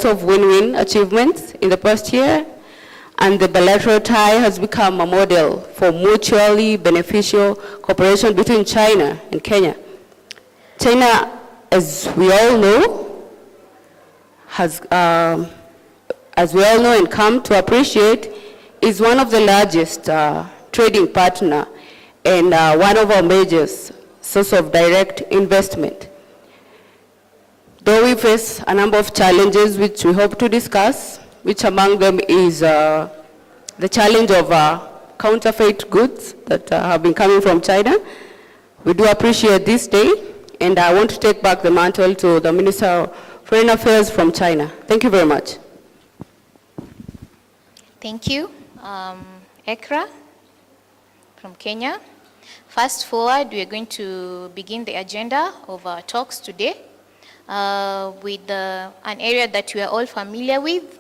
of win-win achievements in the past year, and the bilateral tie has become a model for mutually beneficial cooperation between China and Kenya. China, as we all know, as we all know and come to appreciate, is one of the largest trading partner and one of our major source of direct investment. Though we face a number of challenges which we hope to discuss, which among them is the challenge of counterfeit goods that have been coming from China. We do appreciate this day, and I want to take back the mantle to the Minister of Foreign Affairs from China. Thank you very much. Thank you. Ekra from Kenya. Fast forward, we are going to begin the agenda of our talks today with an area that we are all familiar with,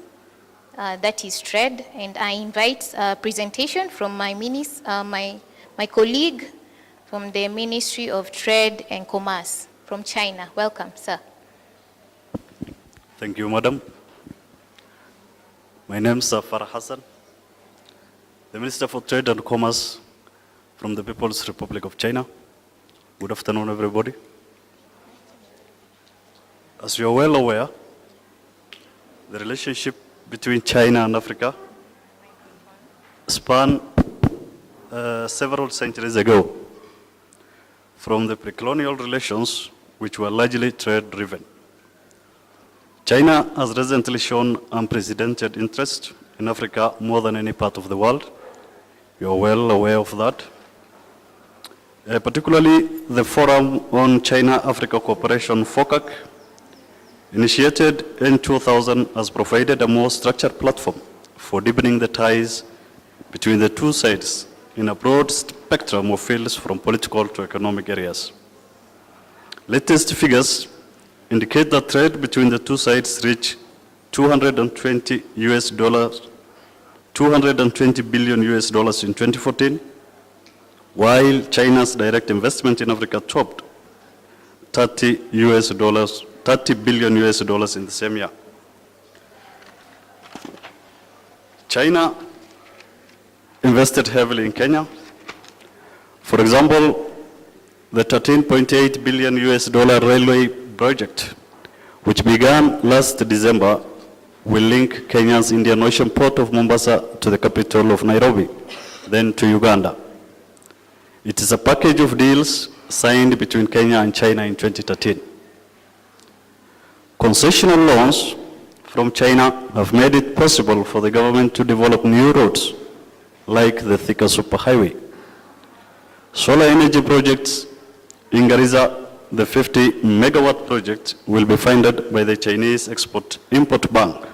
that is trade, and I invite a presentation from my colleague from the Ministry of Trade and Commerce from China. Welcome, sir. Thank you, madam. My name is Farah Hassan, the Minister for Trade and Commerce from the People's Republic of China. Good afternoon, everybody. As you are well aware, the relationship between China and Africa spanned several centuries ago, from the pre-colonial relations, which were largely trade-driven. China has recently shown unprecedented interest in Africa more than any part of the world. You are well aware of that. Particularly the Forum on China-Africa Cooperation, FOCAC, initiated in 2000, has provided a more structured platform for deepening the ties between the two sides in a broad spectrum of fields from political to economic areas. Latest figures indicate that trade between the two sides reached $220 billion in 2014, while China's direct investment in Africa topped $30 billion in the same year. China invested heavily in Kenya. For example, the $13.8 billion railway project, which began last December, will link Kenya's Indian Ocean port of Mombasa to the capital of Nairobi, then to Uganda. It is a package of deals signed between Kenya and China in 2013. Concessional loans from China have made it possible for the government to develop new routes, like the Thika Superhighway. Solar energy projects in Garissa, the 50-megawatt project, will be funded by the Chinese Export-Import Bank.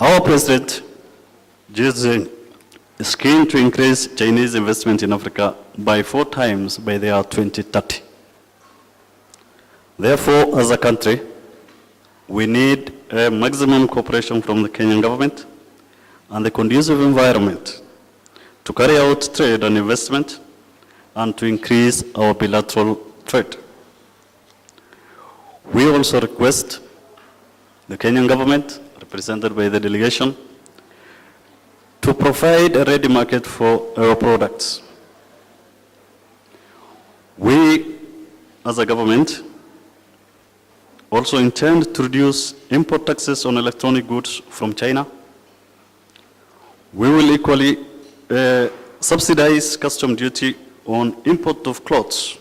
Our President, Xi Jinping, is keen to increase Chinese investment in Africa by 4 times by the year 2030. Therefore, as a country, we need a maximum cooperation from the Kenyan government and the conducive environment to carry out trade and investment and to increase our bilateral trade. We also request the Kenyan government, represented by the delegation, to provide a ready market for our products. We, as a government, also intend to reduce import taxes on electronic goods from China. We will equally subsidize custom duty on import of clothes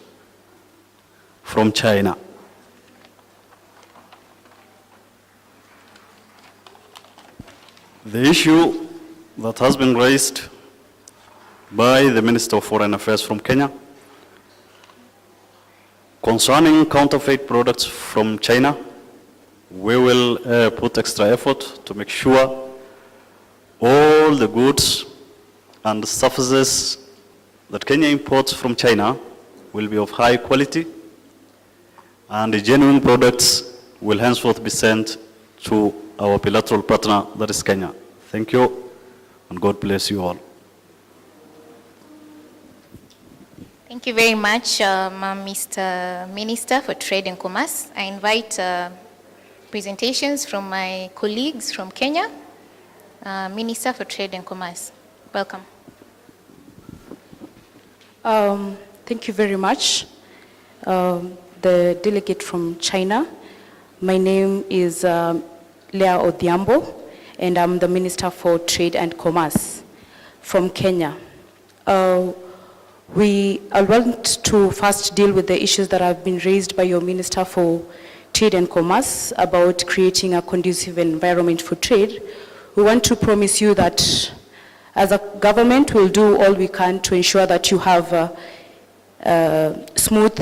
from China. The issue that has been raised by the Minister of Foreign Affairs from Kenya concerning counterfeit products from China, we will put extra effort to make sure all the goods and services that Kenya imports from China will be of high quality, and the genuine products will henceforth be sent to our bilateral partner, that is Kenya. Thank you, and God bless you all. Thank you very much, Mr. Minister for Trade and Commerce. I invite presentations from my colleagues from Kenya. Minister for Trade and Commerce, welcome. Thank you very much. The delegate from China. My name is Leah Odhiambo, and I'm the Minister for Trade and Commerce from Kenya. I want to first deal with the issues that have been raised by your Minister for Trade and Commerce about creating a conducive environment for trade. We want to promise you that as a government, we'll do all we can to ensure that you have smooth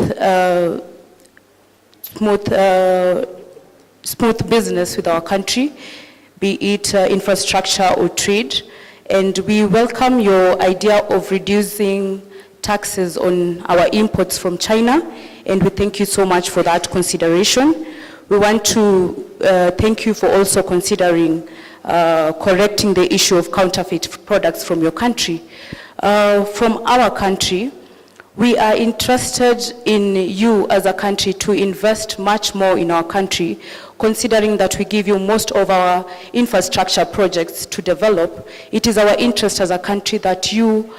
business with our country, be it infrastructure or trade. And we welcome your idea of reducing taxes on our imports from China, and we thank you so much for that consideration. We want to thank you for also considering correcting the issue of counterfeit products from your country. From our country, we are interested in you as a country to invest much more in our country, considering that we give you most of our infrastructure projects to develop. It is our interest as a country that you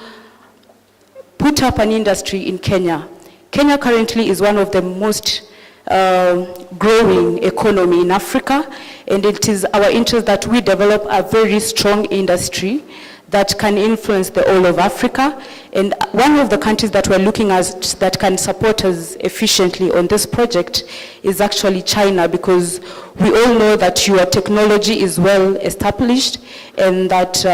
put up an industry in Kenya. Kenya currently is one of the most growing economy in Africa, and it is our interest that we develop a very strong industry that can influence the whole of Africa. And one of the countries that we're looking at that can support us efficiently on this project is actually China, because we all know that your technology is well established and that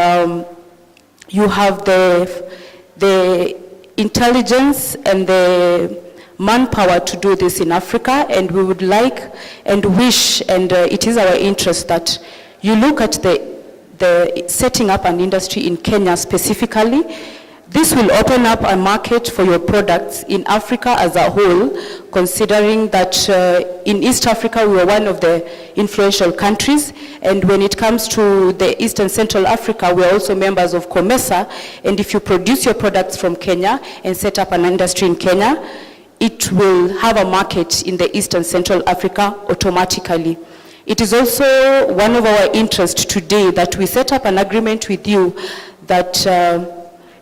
you have the intelligence and the manpower to do this in Africa, and we would like and wish, and it is our interest that you look at the setting up an industry in Kenya specifically. This will open up a market for your products in Africa as a whole, considering that in East Africa we are one of the influential countries, and when it comes to the East and Central Africa, we are also members of COMESA, and if you produce your products from Kenya and set up an industry in Kenya, it will have a market in the East and Central Africa automatically. It is also one of our interests today that we set up an agreement with you that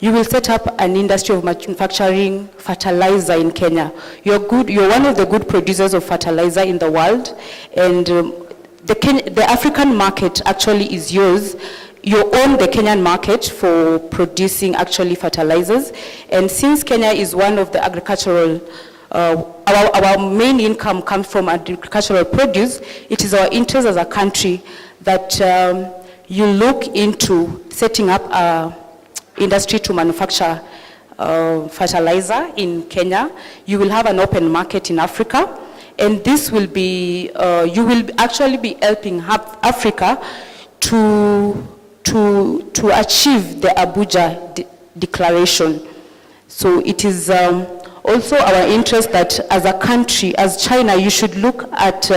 you will set up an industry of manufacturing fertilizer in Kenya. You're one of the good producers of fertilizer in the world, and the African market actually is yours. You own the Kenyan market for producing actually fertilizers, and since Kenya is one of the agricultural our main income comes from agricultural produce, it is our interest as a country that you look into setting up an industry to manufacture fertilizer in Kenya. You will have an open market in Africa, and this will be, you will actually be helping Africa to achieve the Abuja Declaration. So it is also our interest that as a country, as China, you should look at,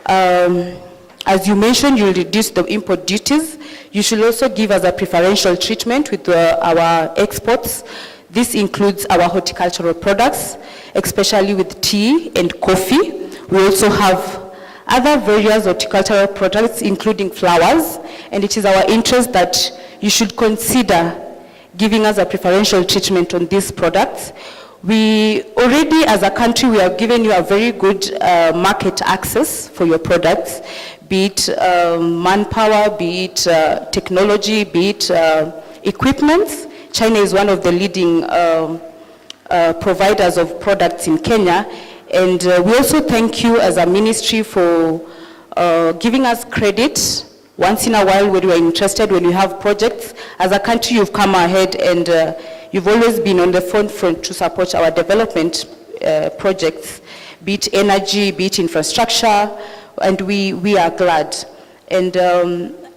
as you mentioned, you'll reduce the import duties. You should also give us a preferential treatment with our exports. This includes our horticultural products, especially with tea and coffee. We also have other various horticultural products, including flowers, and it is our interest that you should consider giving us a preferential treatment on these products. We already, as a country, we have given you a very good market access for your products, be it manpower, be it technology, be it equipment. China is one of the leading providers of products in Kenya, and we also thank you as a ministry for giving us credit once in a while when you are interested, when you have projects. As a country, you've come ahead and you've always been on the forefront to support our development projects, be it energy, be it infrastructure, and we are glad. And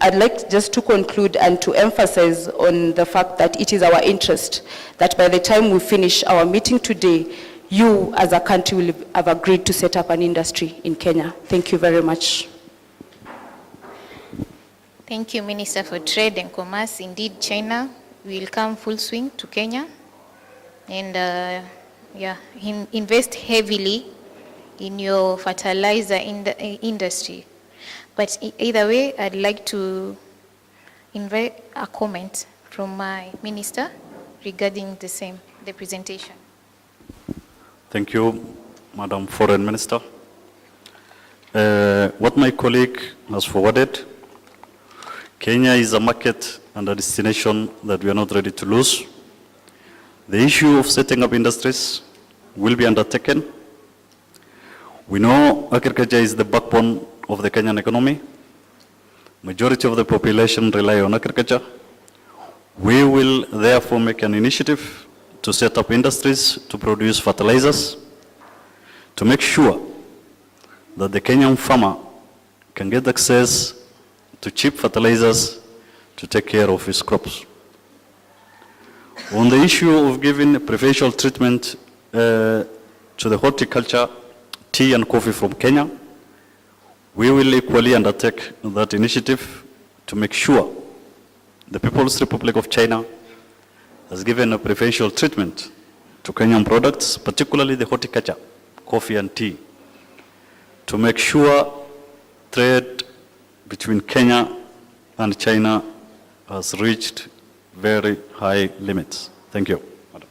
I'd like just to conclude and to emphasize on the fact that it is our interest that by the time we finish our meeting today, you as a country will have agreed to set up an industry in Kenya. Thank you very much. Thank you, Minister for Trade and Commerce. Indeed, China will come full swing to Kenya and invest heavily in your fertilizer industry. But either way, I'd like to invite a comment from my minister regarding the same, the presentation. Thank you, Madam Foreign Minister. What my colleague has forwarded, Kenya is a market and a destination that we are not ready to lose. The issue of setting up industries will be undertaken. We know agriculture is the backbone of the Kenyan economy. Majority of the population rely on agriculture. We will therefore make an initiative to set up industries to produce fertilizers, to make sure that the Kenyan farmer can get access to cheap fertilizers to take care of his crops. On the issue of giving preferential treatment to the horticulture, tea and coffee from Kenya, we will equally undertake that initiative to make sure the People's Republic of China has given a preferential treatment to Kenyan products, particularly the horticulture, coffee and tea, to make sure trade between Kenya and China has reached very high limits. Thank you, Madam.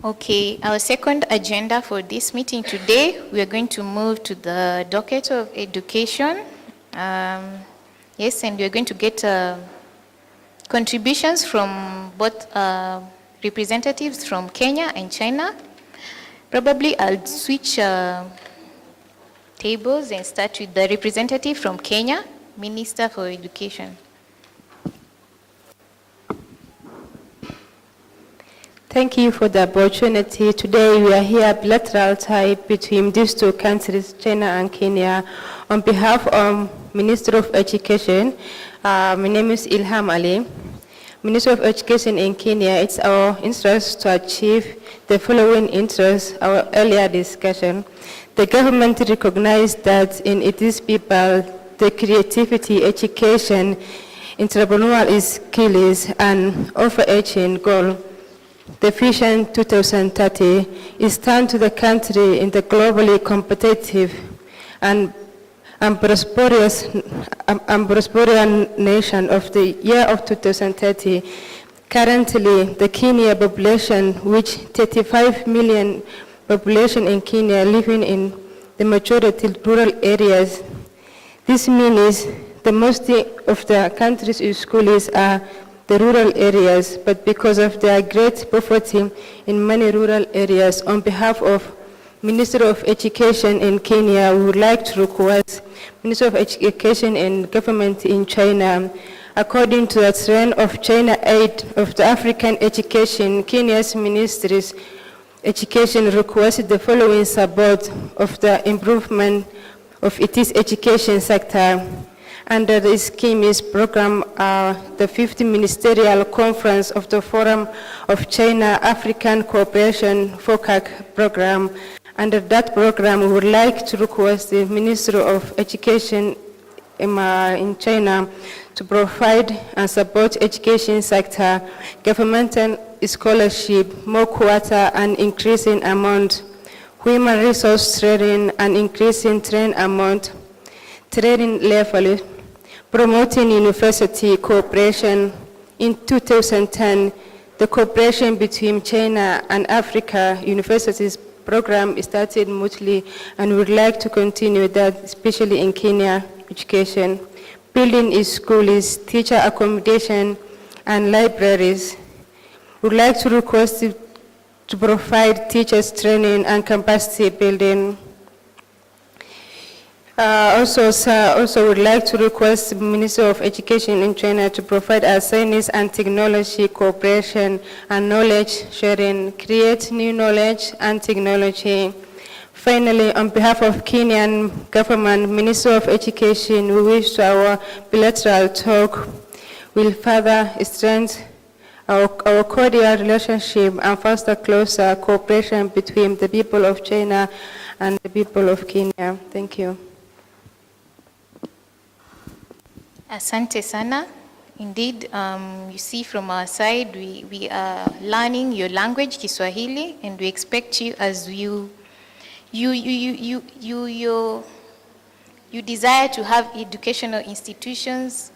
Okay, our second agenda for this meeting today, we are going to move to the docket of education. Yes, and we are going to get contributions from both representatives from Kenya and China. Probably I'll switch tables and start with the representative from Kenya, Minister for Education. Thank you for the opportunity. Today we are here bilateral tie between these two countries, China and Kenya. On behalf of Minister of Education, my name is Ilham Ali. Minister of Education in Kenya, it's our interest to achieve the following interests, our earlier discussion. The government recognized that in its people, the creativity, education, entrepreneurial skills, and overarching goal. The Vision 2030 is turned to the country in the globally competitive and prosperous nation of the year of 2030. Currently, the Kenya population, which 35 million population in Kenya living in the majority rural areas. This means the most of the country's schools are the rural areas, but because of their great poverty in many rural areas, on behalf of Minister of Education in Kenya, we would like to request Minister of Education and Government in China, according to the trend of China Aid of the African Education, Kenya's Ministry's Education requested the following support of the improvement of its education sector. Under the scheme's program, the 50th Ministerial Conference of the Forum of China African Cooperation FOCAC program. Under that program, we would like to request the Minister of Education in China to provide and support education sector, governmental scholarship, more quota and increasing amount, human resource training and increasing training amount, training level, promoting university cooperation. In 2010, the cooperation between China and Africa universities program started smoothly, and would like to continue that, especially in Kenya education. Building schools, teacher accommodation, and libraries. Would like to request to provide teachers training and capacity building. Also would like to request the Minister of Education in China to provide a science and technology cooperation and knowledge sharing, create new knowledge and technology. Finally, on behalf of Kenyan government, Minister of Education, we wish to our bilateral talk will further strengthen our cordial relationship and foster closer cooperation between the people of China and the people of Kenya. Thank you. Asante sana. Indeed, you see from our side, we are learning your language, Kiswahili, and we expect you, as you you desire to have educational institutions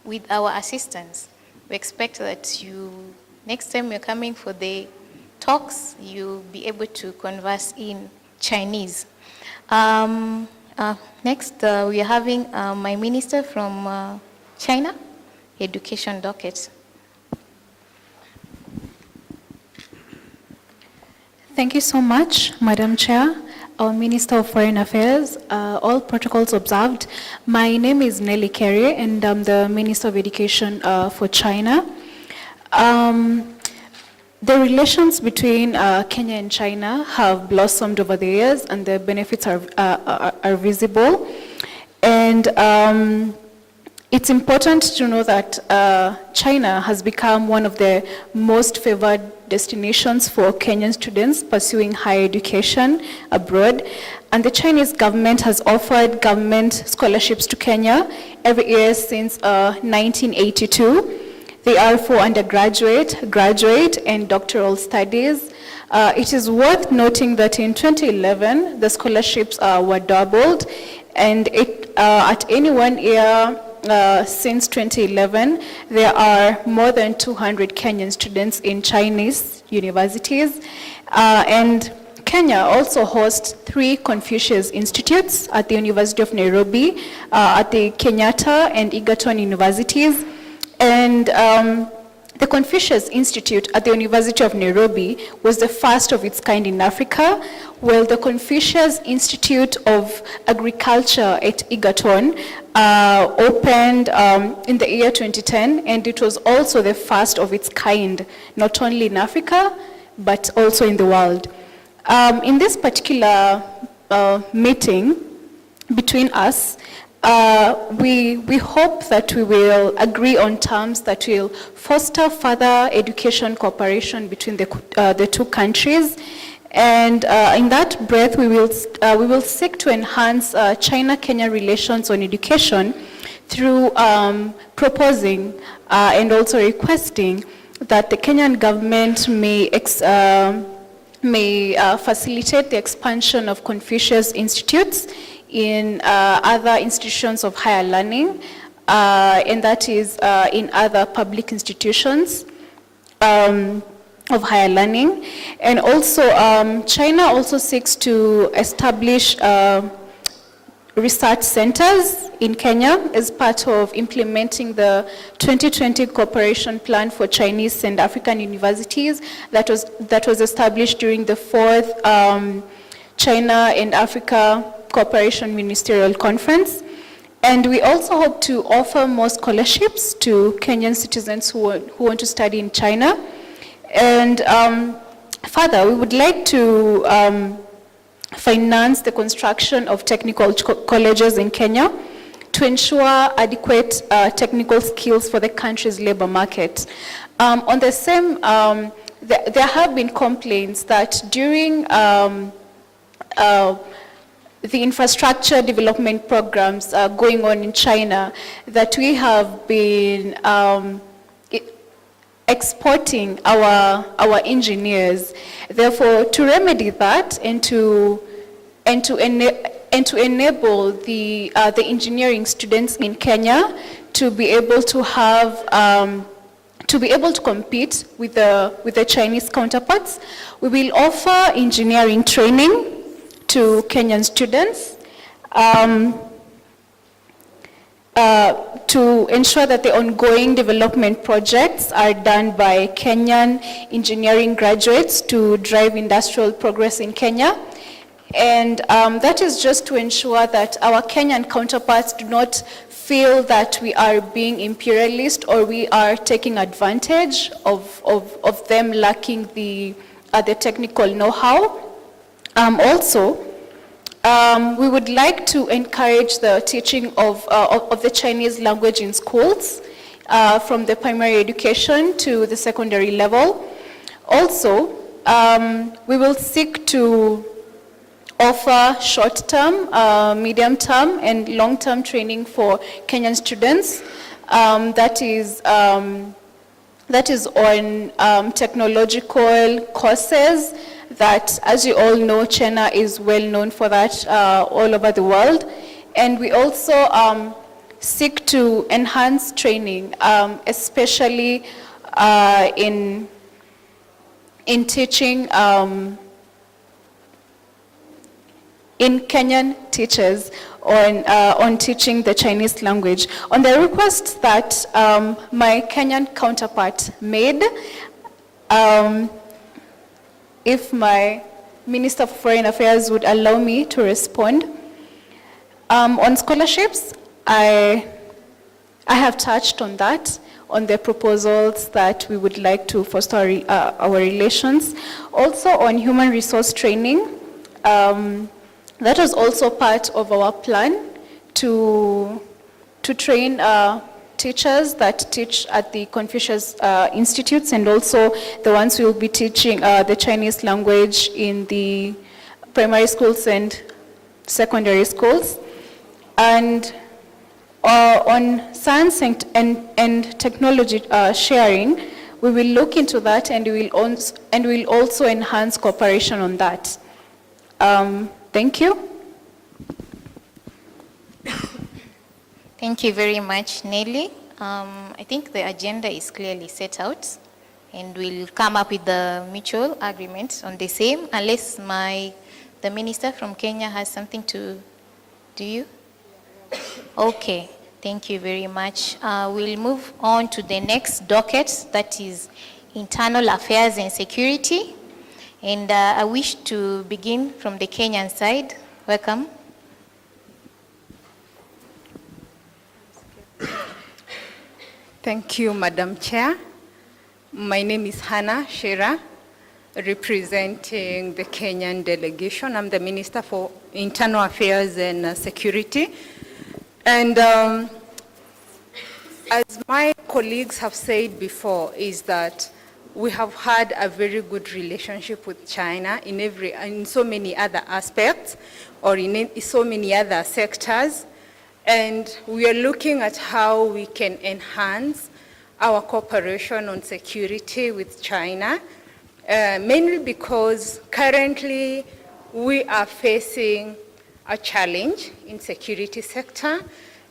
with our assistance. We expect that next time you're coming for the talks, you'll be able to converse in Chinese. Next, we are having my minister from China, Education Docket. Thank you so much, Madam Chair, our Minister of Foreign Affairs, all protocols observed. My name is Nelly Kerry, and I'm the Minister of Education for China. The relations between Kenya and China have blossomed over the years, and the benefits are visible. And it's important to know that China has become one of the most favored destinations for Kenyan students pursuing higher education abroad. And the Chinese government has offered government scholarships to Kenya every year since 1982. They are for undergraduate, graduate, and doctoral studies. It is worth noting that in 2011, the scholarships were doubled, and at any 1 year since 2011, there are more than 200 Kenyan students in Chinese universities. And Kenya also hosts 3 Confucius Institutes at the University of Nairobi, at the Kenyatta and Egerton universities. And the Confucius Institute at the University of Nairobi was the first of its kind in Africa, while the Confucius Institute of Agriculture at Egerton opened in the year 2010, and it was also the first of its kind, not only in Africa, but also in the world. In this particular meeting between us, we hope that we will agree on terms that will foster further education cooperation between the two countries. And in that breath, we will seek to enhance China-Kenya relations on education through proposing and also requesting that the Kenyan government may facilitate the expansion of Confucius Institutes in other institutions of higher learning, and that is in other public institutions of higher learning. And also, China also seeks to establish research centers in Kenya as part of implementing the 2020 cooperation plan for Chinese and African universities that was established during the 4th China and Africa Cooperation Ministerial Conference. And we also hope to offer more scholarships to Kenyan citizens who want to study in China. And further, we would like to finance the construction of technical colleges in Kenya to ensure adequate technical skills for the country's labor market. On the same, there have been complaints that during the infrastructure development programs going on in China, that we have been exporting our engineers. Therefore, to remedy that and to enable the engineering students in Kenya to be able to have to be able to compete with the Chinese counterparts, we will offer engineering training to Kenyan students to ensure that the ongoing development projects are done by Kenyan engineering graduates to drive industrial progress in Kenya. And that is just to ensure that our Kenyan counterparts do not feel that we are being imperialist or we are taking advantage of them lacking the technical know-how. Also, we would like to encourage the teaching of the Chinese language in schools, from the primary education to the secondary level. Also, we will seek to offer short-term, medium-term, and long-term training for Kenyan students. That is on technological courses that, as you all know, China is well known for that all over the world. And we also seek to enhance training, especially in teaching in Kenyan teachers on teaching the Chinese language. On the request that my Kenyan counterpart made, if my Minister of Foreign Affairs would allow me to respond. On scholarships, I have touched on that, on the proposals that we would like to foster our relations. Also on human resource training, that was also part of our plan to train teachers that teach at the Confucius Institutes, and also the ones who will be teaching the Chinese language in the primary schools and secondary schools. And on science and technology sharing, we will look into that, and we will also enhance cooperation on that. Thank you. Thank you very much, Nelly. I think the agenda is clearly set out, and we'll come up with the mutual agreement on the same, unless the minister from Kenya has something to do. You? Okay, thank you very much. We'll move on to the next docket, that is Internal Affairs and Security. And I wish to begin from the Kenyan side. Welcome. Thank you, Madam Chair. My name is Hannah Shera, representing the Kenyan delegation. I'm the Minister for Internal Affairs and Security. And as my colleagues have said before, is that we have had a very good relationship with China in so many other aspects, or in so many other sectors. And we are looking at how we can enhance our cooperation on security with China, mainly because currently we are facing a challenge in security sector,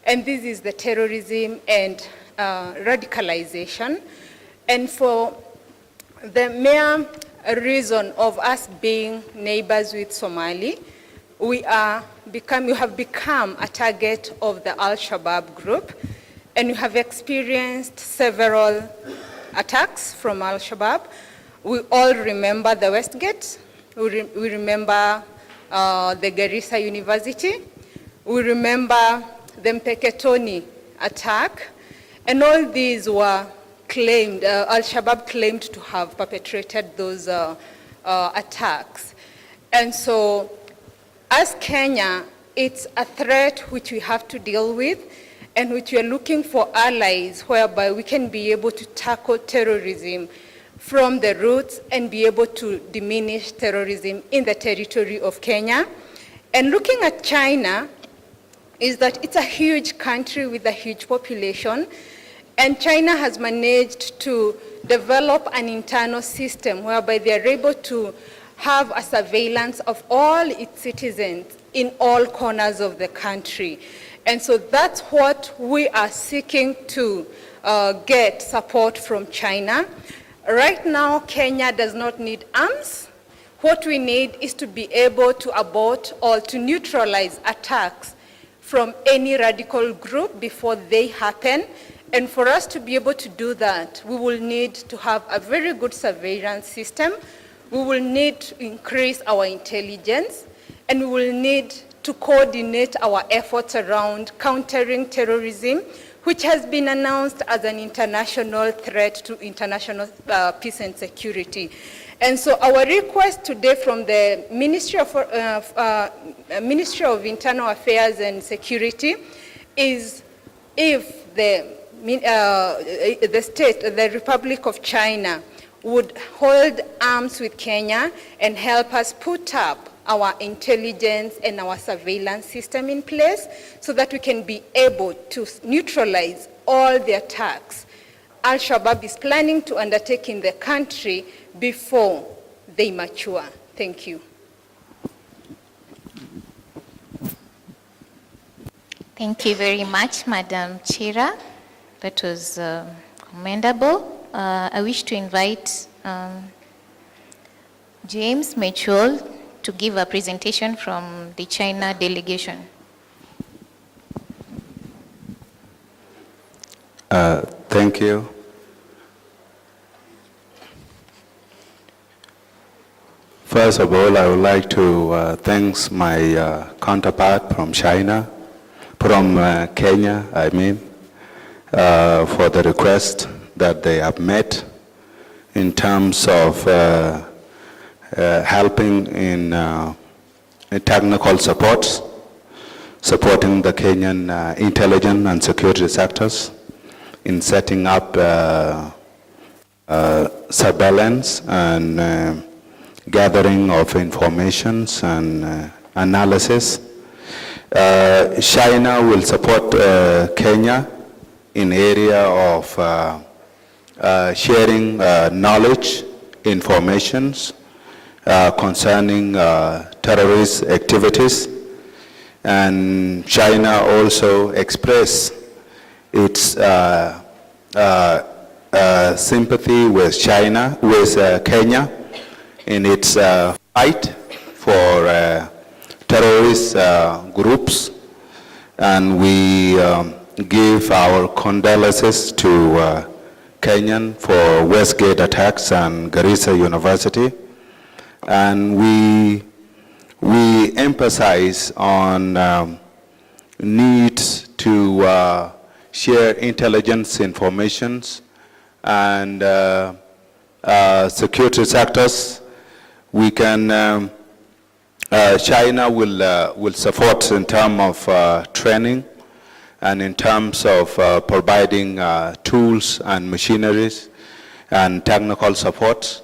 and this is the terrorism and radicalization. And for the mere reason of us being neighbors with Somali, we have become a target of the Al-Shabaab group, and we have experienced several attacks from Al-Shabaab. We all remember the Westgate. We remember the Garissa University. We remember the Mpeketoni attack. And all these were claimed, Al-Shabaab claimed to have perpetrated those attacks. And so, as Kenya, it's a threat which we have to deal with, and which we are looking for allies whereby we can be able to tackle terrorism from the roots and be able to diminish terrorism in the territory of Kenya. And looking at China, is that it's a huge country with a huge population, and China has managed to develop an internal system whereby they are able to have a surveillance of all its citizens in all corners of the country. And so that's what we are seeking to get support from China. Right now, Kenya does not need arms. What we need is to be able to abort or to neutralize attacks from any radical group before they happen. And for us to be able to do that, we will need to have a very good surveillance system. We will need to increase our intelligence, and we will need to coordinate our efforts around countering terrorism, which has been announced as an international threat to international peace and security. And so our request today from the Ministry of Internal Affairs and Security is if the Republic of China would hold arms with Kenya and help us put up our intelligence and our surveillance system in place so that we can be able to neutralize all the attacks Al-Shabaab is planning to undertake in the country before they mature. Thank you. Thank you very much, Madam Chira. That was commendable. I wish to invite James Mitchell to give a presentation from the China delegation. Thank you. First of all, I would like to thank my counterpart from China, from Kenya, I mean, for the request that they have made in terms of helping in technical support, supporting the Kenyan intelligence and security sectors in setting up surveillance and gathering of informations and analysis. China will support Kenya in area of sharing knowledge, informations concerning terrorist activities, and China also expressed its sympathy with Kenya in its fight for terrorist groups, and we give our condolences to Kenyan for Westgate attacks and Garissa University, and we emphasize on need to share intelligence informations and security sectors. We can China will support in terms of training and in terms of providing tools and machineries and technical support.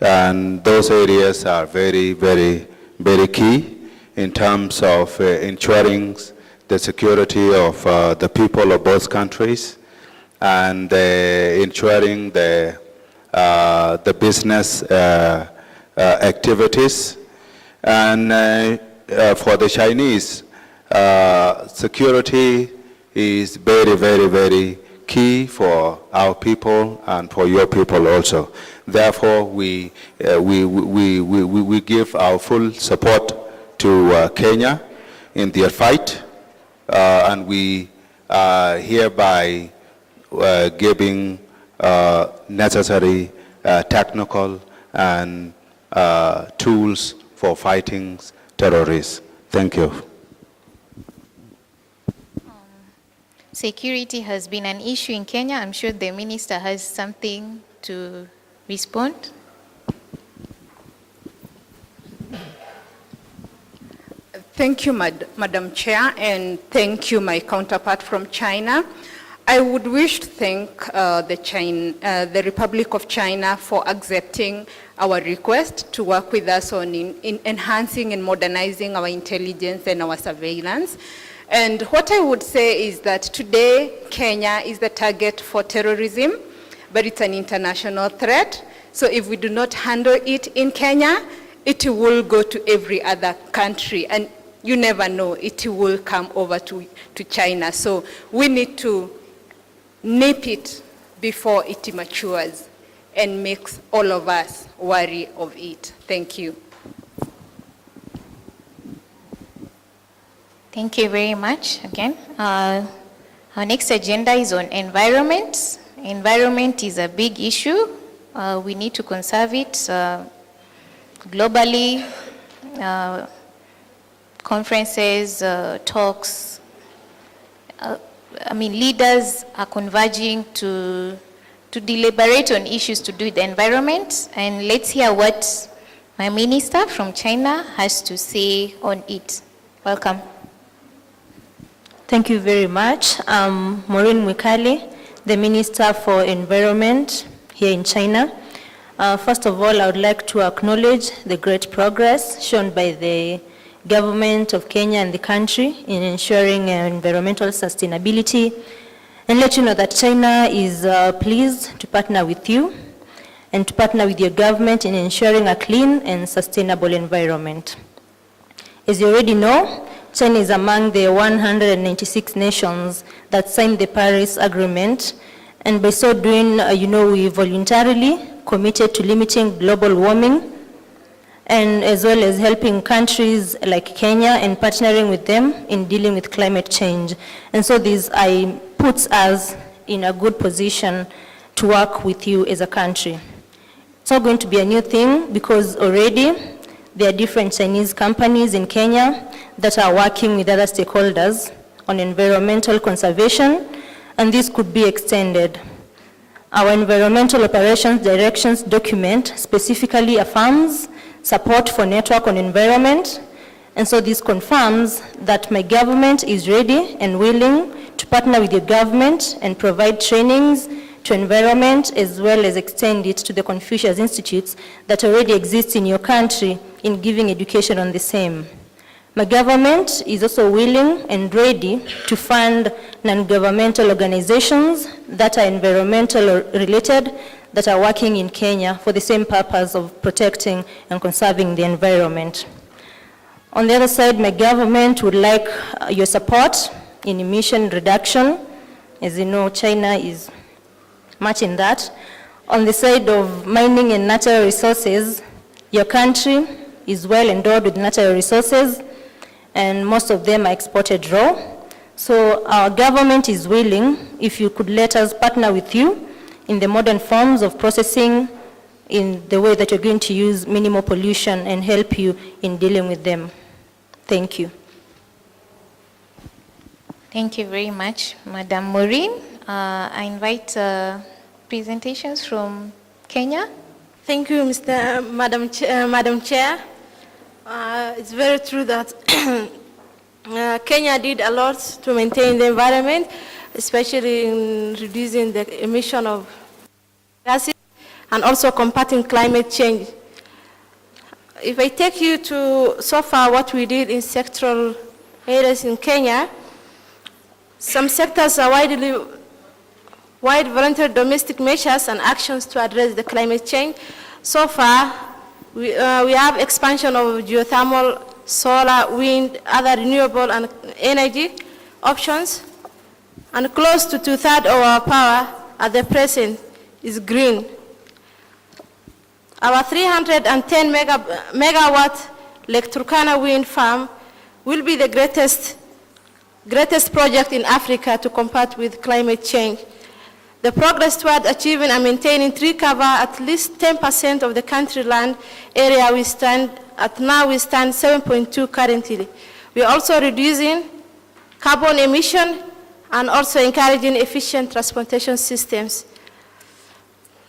And those areas are very, very, very key in terms of ensuring the security of the people of both countries and ensuring the business activities. And for the Chinese, security is very, very, very key for our people and for your people also. Therefore, we give our full support to Kenya in their fight, and we are hereby giving necessary technical and tools for fighting terrorists. Thank you. Security has been an issue in Kenya. I'm sure the minister has something to respond. Thank you, Madam Chair, and thank you, my counterpart from China. I would wish to thank the Republic of China for accepting our request to work with us on in enhancing and modernizing our intelligence and our surveillance. And what I would say is that today, Kenya is the target for terrorism, but it's an international threat. So if we do not handle it in Kenya, it will go to every other country. And you never know, it will come over to China. So we need to nip it before it matures and makes all of us worry of it. Thank you. Thank you very much again. Our next agenda is on environment. Environment is a big issue. We need to conserve it globally. Conferences, talks. Leaders are converging to deliberate on issues to do with the environment. And let's hear what my minister from China has to say on it. Welcome. Thank you very much. I'm Maureen Mwikali, the Minister for Environment here in China. First of all, I would like to acknowledge the great progress shown by the government of Kenya and the country in ensuring environmental sustainability, and let you know that China is pleased to partner with you and to partner with your government in ensuring a clean and sustainable environment. As you already know, China is among the 196 nations that signed the Paris Agreement, and by so doing, we voluntarily committed to limiting global warming, and as well as helping countries like Kenya and partnering with them in dealing with climate change. And so this puts us in a good position to work with you as a country. It's not going to be a new thing because already there are different Chinese companies in Kenya that are working with other stakeholders on environmental conservation, and this could be extended. Our environmental operations directions document specifically affirms support for network on environment, and so this confirms that my government is ready and willing to partner with your government and provide trainings to environment as well as extend it to the Confucius Institutes that already exist in your country in giving education on the same. My government is also willing and ready to fund non-governmental organizations that are environmental related that are working in Kenya for the same purpose of protecting and conserving the environment. On the other side, my government would like your support in emission reduction. As you know, China is much in that. On the side of mining and natural resources, your country is well endowed with natural resources, and most of them are exported raw. So our government is willing, if you could let us partner with you in the modern forms of processing in the way that you're going to use minimal pollution and help you in dealing with them. Thank you. Thank you very much, Madam Maureen. I invite presentations from Kenya. Thank you, Madam Chair. It's very true that Kenya did a lot to maintain the environment, especially in reducing the emission of gases and also combating climate change. If I take you to so far what we did in sectoral areas in Kenya, some sectors are wide voluntary domestic measures and actions to address the climate change. So far, we have expansion of geothermal, solar, wind, other renewable and energy options, and close to 2/3 of our power at the present is green. Our 310 megawatt Lake Turkana wind farm will be the greatest project in Africa to combat with climate change. The progress toward achieving and maintaining tree cover at least 10% of the country land area we stand 7.2 currently. We are also reducing carbon emission and also encouraging efficient transportation systems.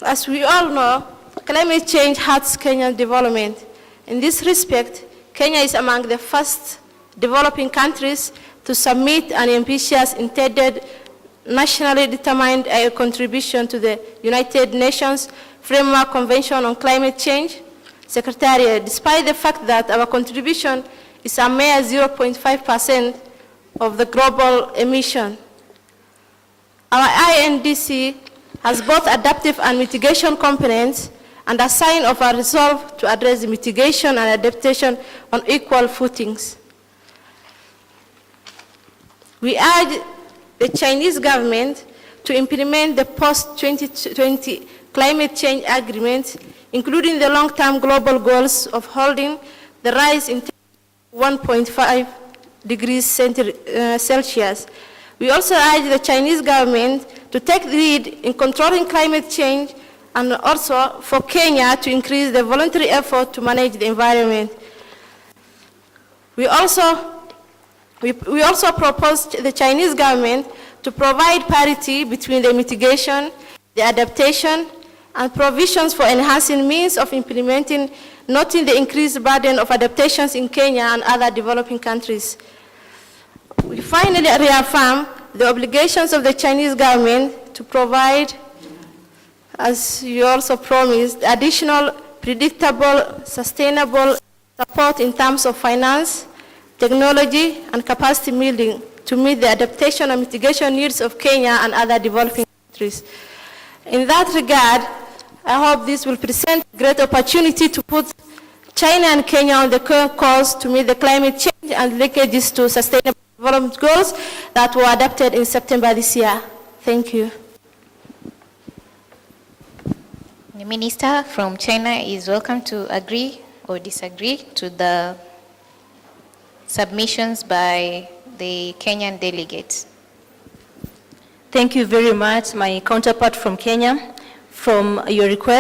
As we all know, climate change hurts Kenyan development. In this respect, Kenya is among the first developing countries to submit an ambitious intended nationally determined contribution to the United Nations Framework Convention on Climate Change Secretariat, despite the fact that our contribution is a mere 0.5% of the global emission. Our INDC has both adaptive and mitigation components and a sign of our resolve to address the mitigation and adaptation on equal footings. We urge the Chinese government to implement the post-2020 climate change agreement, including the long-term global goals of holding the rise in 1.5 degrees Celsius. We also urge the Chinese government to take the lead in controlling climate change and also for Kenya to increase the voluntary effort to manage the environment. We also proposed the Chinese government to provide parity between the mitigation, the adaptation, and provisions for enhancing means of implementing, noting the increased burden of adaptations in Kenya and other developing countries. We finally reaffirm the obligations of the Chinese government to provide, as you also promised, additional, predictable, sustainable support in terms of finance, technology, and capacity building to meet the adaptation and mitigation needs of Kenya and other developing countries. In that regard, I hope this will present a great opportunity to put China and Kenya on the course to meet the climate change and linkages to sustainable development goals that were adopted in September this year. Thank you. The minister from China is welcome to agree or disagree to the submissions by the Kenyan delegates. Thank you very much, my counterpart from Kenya. From your request,